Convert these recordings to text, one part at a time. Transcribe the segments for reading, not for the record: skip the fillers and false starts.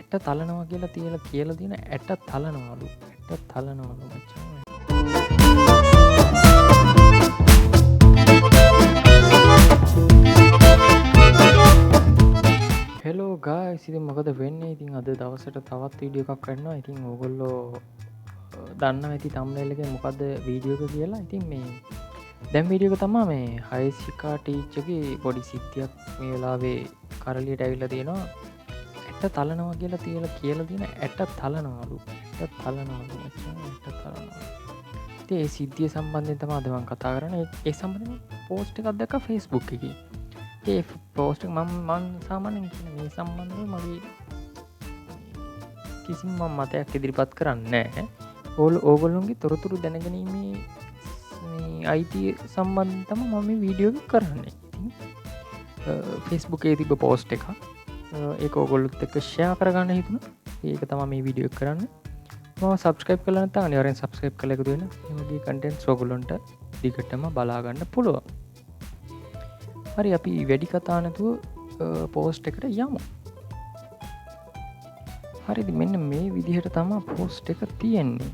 ඇට තලනවා කියලා තියෙන ඇට තලනවලු මචං. හෙලෝ ගායිස්, ඉතින් මොකද වෙන්නේ? ඉතින් අද දවසට තවත් වීඩියෝ එකක් කරනවා. ඉතින් ඕගොල්ලෝ දන්නවා ඇති thumbnail එකේ මොකද්ද වීඩියෝ එක කියලා. ඉතින් මේ දැන් වීඩියෝ එක තමයි මේ හයසිකා ටීචර්ගේ පොඩි සිද්ධියක් මේ වෙලාවේ කරලියට ඇවිල්ලා තියෙනවා. ඇට තලනවා කියලා තියෙන ඇට තලනවලු මචං. ඇට තලනවා. ඉතින් ඒ සිද්ධිය සම්බන්ධයෙන් තමයි අද මම කතා කරන්නේ. ඒ සම්බන්ධයෙන් පෝස්ට් එකක් දැක්කා Facebook එකේ. ඒ පෝස්ට් එක මම සාමාන්‍යයෙන් කියන මේ සම්බන්ධව මගේ කිසිම මතයක් ඉදිරිපත් කරන්නේ නැහැ. ඕගොල්ලොන්ගේ තොරතුරු දැනගැනීමේ මේ අයිතිය සම්බන්ධයෙන් තමයි මම මේ වීඩියෝ එක කරන්නේ. ඉතින් Facebook එකේ තිබ්බ පෝස්ට් එකක්. ඒක ඕගොල්ලොත් එක්ක ෂෙයා කරගන්න හිතුණා. ඒක තමයි මේ වීඩියෝ එක කරන්නේ. මම සබ්ස්ක්‍රයිබ් කරලා නැත්නම් අනිවාර්යෙන් සබ්ස්ක්‍රයිබ් කරලා එකතු වෙන්න. මේ වගේ කන්ටෙන්ට්ස් ඕගොල්ලොන්ට දිගටම බලා ගන්න පුළුවන්. හරි, අපි වැඩි කතා නැතුව පෝස්ට් එකට යමු. හරිද? මෙන්න මේ විදිහට තමයි පෝස්ට් එක තියෙන්නේ.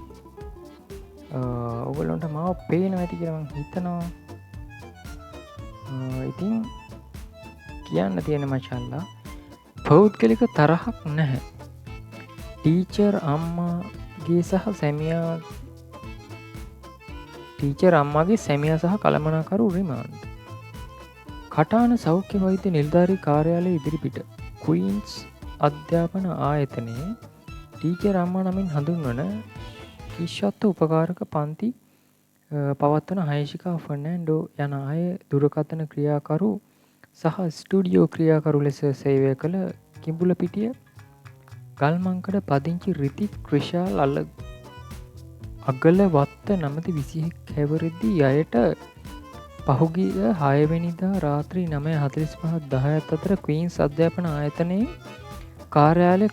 ඔයගොල්ලන්ට මාව පේනවා ඇති කියලා මම හිතනවා. ඉතින් කියන්න තියෙන මචංලා, පෞද්ගලික තරහක් නැහැ. ටීචර් අම්මාගේ සැමියා සහ කළමනාකරු රිමාන්ඩ්. කටාන සෞඛ්‍ය වෛද්‍ය නිලධාරී කාර්යාලය ඉදිරිපිට ක්වීන්ස් අධ්‍යාපන ආයතනයේ ටීචර් අම්මා නමින් හඳුන්වන කිෂ්‍යත්ව උපකාරක පන්ති පවත්වන හයශිකා ෆර්නෑන්ඩෝ යන අය දුරකථන ක්‍රියාකරු සහ ස්ටුඩියෝ ක්‍රියාකරු ලෙස සේවය කළ කිඹුලපිටිය ගල්මංකඩ පදිංචි රිතික් ක්‍රිෂාල් අගලවත්ත නමැති 21 හැවිරිදි අයට පහුගිය 6 වෙනිදා රාත්‍රී 9:45 අතර ක්වීන්ස් අධ්‍යාපන ආයතනයේ කාර්යාලය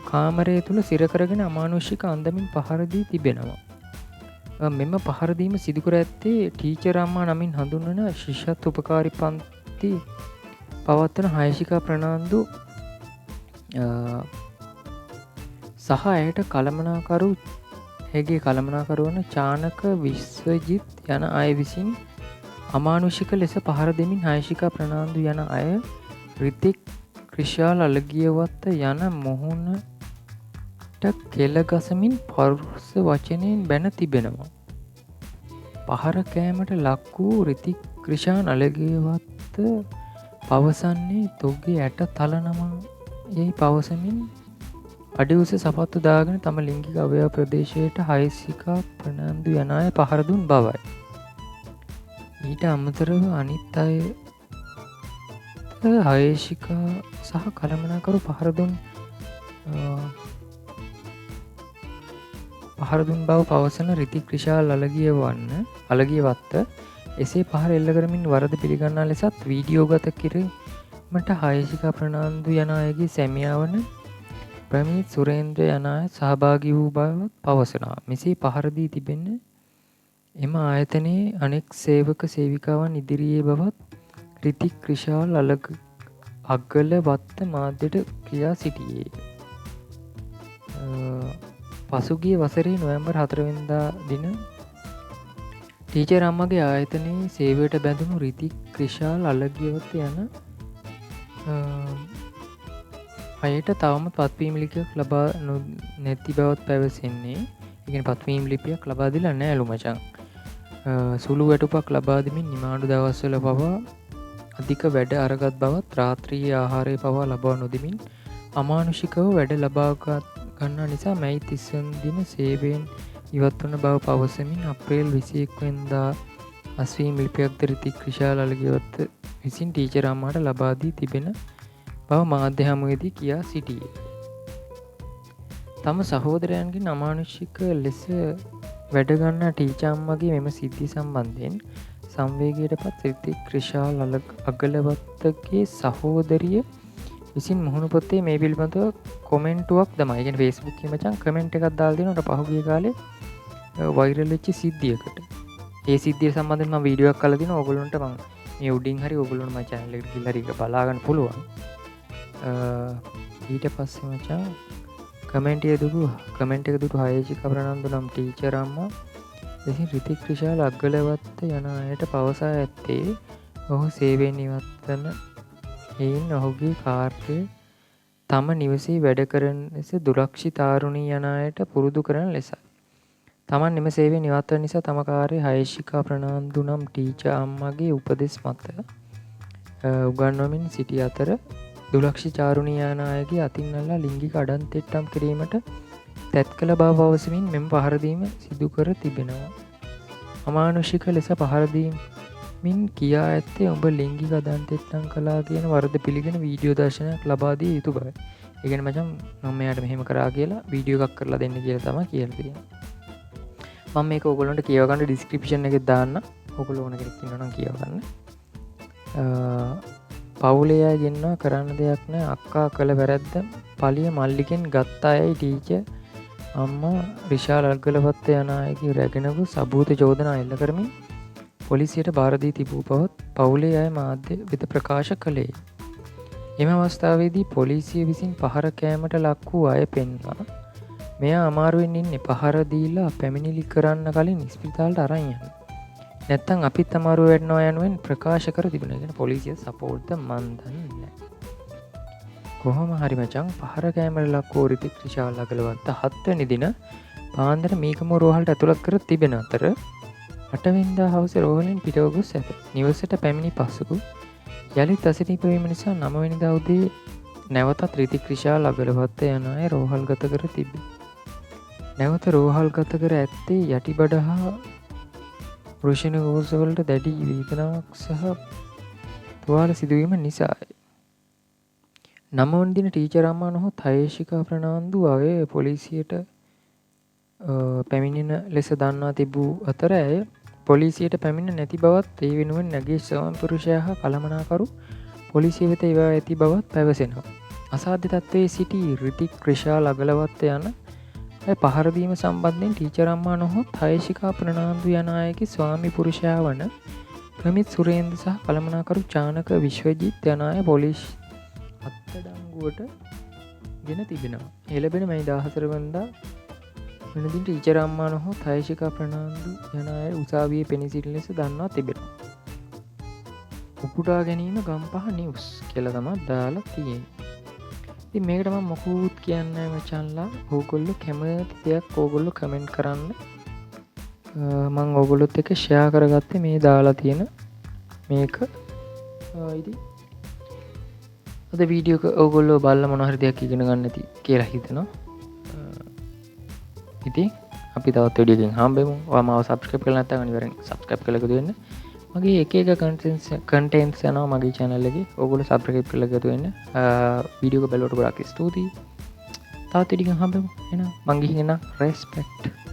කාමරය තුළ සිර කරගෙන අමානුෂික අන්දමින් පහර දී තිබෙනවා. මෙම පහර දීම සිදු කර ඇත්තේ ටීචර් අම්මා නමින් හඳුන්වන ශිෂ්‍යත්ව උපකාරී පන්ති පවත්වන හයශිකා ප්‍රනාන්දු සහ ඇයට කළමනාකරු වන චානක විශ්වජිත් යන අය විසින් අමානුෂික ලෙස පහර දෙමින් හයශිකා ප්‍රනාන්දු යන අය රිතික් ක්‍රිෂාල් අලගියවත්ත යන මොහුනට කෙල ගසමින් පරුෂ වචනයෙන් බැන තිබෙනවා. පහර කෑමට ලක් වූ රිතික් ක්‍රිෂාන් අලගියවත්ත පවසන්නේ තොගේ ඇට තලනවා යයි පවසමින් අඩි උස සපත්තු දාගෙන තම ලිංගික අවයව ප්‍රදේශයට හයසිකා ප්‍රනාන්දු යන අය පහර දුන් බවයි. ඊට අමතරව අනිත් අය හයශිකා සහ කළමනාකරු පහර දුන් බව පවසන රිතික් ක්‍රිෂාල් අලගියවත්ත එසේ පහර එල්ල කරමින් වරද පිළිගන්නා ලෙසත් වීඩියෝ ගත කිරීමට හයශිකා ප්‍රනාන්දු යන අයගේ සැමියා වන ප්‍රමීත් සුරේන්ද්‍ර යන අය සහභාගී වූ බවත් පවසනවා. මෙසේ පහර දී තිබෙන්නේ එම ආයතනයේ අනෙක් සේවක සේවිකාවන් ඉදිරියේ බවත් රිතික් ක්‍රිෂාල් අගලවත්ත මාධ්‍යට කියා සිටියේ. පසුගිය වසරේ නොවැම්බර් 4 වෙනිදා දින ටීචර් අම්මගේ ආයතනයේ සේවයට බැඳුණු රිතික් ක්‍රිෂාල් අලගියවත්ත යන අයට තවම පත්වීම් ලිපියක් ලබා නැති බවත් පැවසෙන්නේ. ඉගෙන පත්වීම් ලිපියක් ලබා දීලා නැහැ මචං. සුළු වැටුපක් ලබා දෙමින් නිමාඩු දවස්වල පවා අධික වැඩ අරගත් බවත් රාත්‍රියේ ආහාරය පවා ලබා නොදෙමින් අමානුෂිකව වැඩ ලබා ගන්නා නිසා මැයි 30 දින සේවයෙන් ඉවත් වන බව පවසමින් අප්‍රේල් 21 වෙනිදා අස්වීම් ලිපියක් රිතික් ක්‍රිෂාල් අලගියවත්ත විසින් ටීචර් අම්මාට ලබා දී තිබෙන බව මාධ්‍ය හමුවේදී කියා සිටියේ. තම සහෝදරයන්ගෙන් අමානුෂික ලෙස වැඩ ගන්නා ටීචර් අම්මගේ මෙම සිද්ධිය සම්බන්ධයෙන් සංවේගයට පත් රිතික් ක්‍රිෂාල් අගලවත්තගේ සහෝදරිය විසින් මුහුණු පොතේ මේ පිළිබඳව කොමෙන්ටුවක් දමයි. කියන්නේ Facebook එකේ මචං කමෙන්ට් එකක් දාලා දෙනවා පහුගිය කාලේ වෛරල් වෙච්ච සිද්ධියකට. ඒ සිද්ධිය සම්බන්ධයෙන් මම වීඩියෝ එකක් කරලා දිනවා. ඕගොල්ලන්ට මම මේ උඩින් හරි ඕගොල්ලන්ට මගේ channel එකට ගිහලා හරි බලා ගන්න පුළුවන්. ඊට පස්සේ මචං කමෙන්ට් එක දුටු හයේෂික ප්‍රනාන්දු නම් ටීචර් අම්මා විසින් රිතික් රිෂාල් අග්ගලවත්ත යන අයට පවසා ඇත්තේ ඔහු සේවයෙන් ඉවත්වන එයින් ඔහුගේ කාර්යය තම නිවසේ වැඩ කරන ලෙස දුරක්ෂි තාරුණී යන අයට පුරුදු කරන ලෙසයි. තමන් එම සේවයෙන් ඉවත්වන නිසා තම කාර්යය හයේෂිකා ප්‍රනාන්දු නම් ටීචර් අම්මාගේ උපදෙස් මත උගන්වමින් සිටි අතර දුලක්ෂි චාරුණී යන අයගේ අතින් අල්ලා ලිංගික අඩන්තෙට්ටම් කිරීමට තැත් කළ බව පවසමින් මෙම පහරදීම සිදු කර තිබෙනවා. අමානුෂික ලෙස පහරදීමින් කියා ඇත්තේ ඔබ ලිංගික අඩන්තෙට්ටම් කළා කියන වරද පිළිගෙන වීඩියෝ දර්ශනයක් ලබා දිය යුතු බවයි. ඒ කියන්නේ මචං මම මෙයාට මෙහෙම කරා කියලා වීඩියෝ එකක් කරලා දෙන්න කියලා තමයි කියලා තියෙන්නේ. මම මේක ඔයගොල්ලන්ට කියව ගන්න ඩිස්ක්‍රිප්ෂන් එකේ දාන්න. ඔයගොල්ලෝ ඕන කෙනෙක් ඉන්නවා නම් කියව ගන්න. පවුලේ අය ගෙන්නවා කරන්න දෙයක් නෑ අක්කා කළ වැරැද්ද පලිය මල්ලිගෙන් ගත්තා යයි ටීචර් අම්මා රිෂාල් අග්ගලවත්ත යන අයගේ රැගෙන ගොස් සබූත චෝදනා එල්ල කරමින් පොලිසියට බාර දී තිබූ බවත් පවුලේ අය මාධ්‍ය වෙත ප්‍රකාශ කළේ. එම අවස්ථාවේදී පොලිසිය විසින් පහර කෑමට ලක් වූ අය පෙන්වා මෙයා අමාරුවෙන් ඉන්නේ පහර දීලා පැමිණිලි කරන්න කලින් ඉස්පිරිතාලට අරන් යන්න. නැත්තම් අපිත් අමාරුව වෙනවා යනුවෙන් ප්‍රකාශ කර තිබුණා. කියන පොලිසිය සපෝට්ද මන් දන්නේ නැහැ. කොහොම හරි මචං පහර කෑමට ලක් වූ රිතික් රිෂාල් අගලවත්ත 7 වෙනි දින පාන්දර මීගමුව රෝහලට ඇතුළත් කර තිබෙන අතර 8 වෙනිදා හවසේ රෝහලෙන් පිටව ගොස් ඇත. නිවසට පැමිණි පසුව යළිත් අසනීප වීම නිසා 9 වෙනිදා උදේ නැවතත් රිතික් රිෂාල් අගලවත්ත යන අය රෝහල්ගත කර තිබේ. නැවත රෝහල්ගත කර ඇත්තේ යටිබඩ හා වෘෂණ ගෝසවලට දැඩි වේදනාවක් සහ තුවාල සිදුවීම නිසායි. 9 වන දින ටීචර් අම්මා නොහොත් හයේෂිකා ප්‍රනාන්දු අය පොලිසියට පැමිණෙන ලෙස දන්වා තිබූ අතර ඇය පොලිසියට පැමිණ නැති බවත් ඒ වෙනුවෙන් නැගේ ස්වාමි පුරුෂයා හා කළමනාකරු පොලිසිය වෙත එවා ඇති බවත් පැවසෙනවා. අසාධ්‍ය තත්ත්වයේ සිටි රිතික් රිෂාල් අගලවත්ත යන පහරදීම සම්බන්ධයෙන් ටීචර් අම්මා නොහොත් හයේෂිකා ප්‍රනාන්දු යන අයගේ ස්වාමි පුරුෂයා වන ප්‍රමිත් සුරේන්ද්‍ර සහ කළමනාකරු චානක විශ්වජිත් යන අය පොලිස් අත්අඩංගුවට ගෙන තිබෙනවා. එළඹෙන මැයි 14 වෙනිදා වෙනදින ටීචර් අම්මා නොහොත් හයේෂිකා ප්‍රනාන්දු යන අය උසාවියේ පෙනී සිටින ලෙස දන්වා තිබෙනවා. උපුටා ගැනීම ගම්පහ නිවුස් කියලා තමයි දාලා තියෙන්නේ. ඉතින් මේකට මම මොකුත් කියන්නේ නැහැ මචන්ලා. ඕගොල්ලෝ කැමති දෙයක් ඕගොල්ලෝ කමෙන්ට් කරන්න. මම ඕගොල්ලොත් එක්ක ෂෙයා කරගත්තේ මේ දාලා තියෙන මේක. ඉතින් අද වීඩියෝ එක ඕගොල්ලෝ බලලා මොන හරි දෙයක් ඉගෙන ගන්න ඇති කියලා හිතනවා. ඉතින් අපි තවත් වීඩියෝ එකකින් හම්බෙමු. ඔයාලා මාව සබ්ස්ක්‍රයිබ් කරලා නැත්නම් අනිවාර්යෙන් සබ්ස්ක්‍රයිබ් කරලා එකතු වෙන්න. මගේ එක කන්ටෙන්ට්ස් යනවා මගේ channel එකේ. ඕගොල්ලෝ සබ්ස්ක්‍රයිබ් කරලා එකතු වෙන්න. වීඩියෝ එක බලවට ගොඩාක් ස්තුතියි. තවත් වීඩියෝ එකකින් හම්බෙමු. එහෙනම් මං ගිහින් එන්න. රෙස්පෙක්ට්.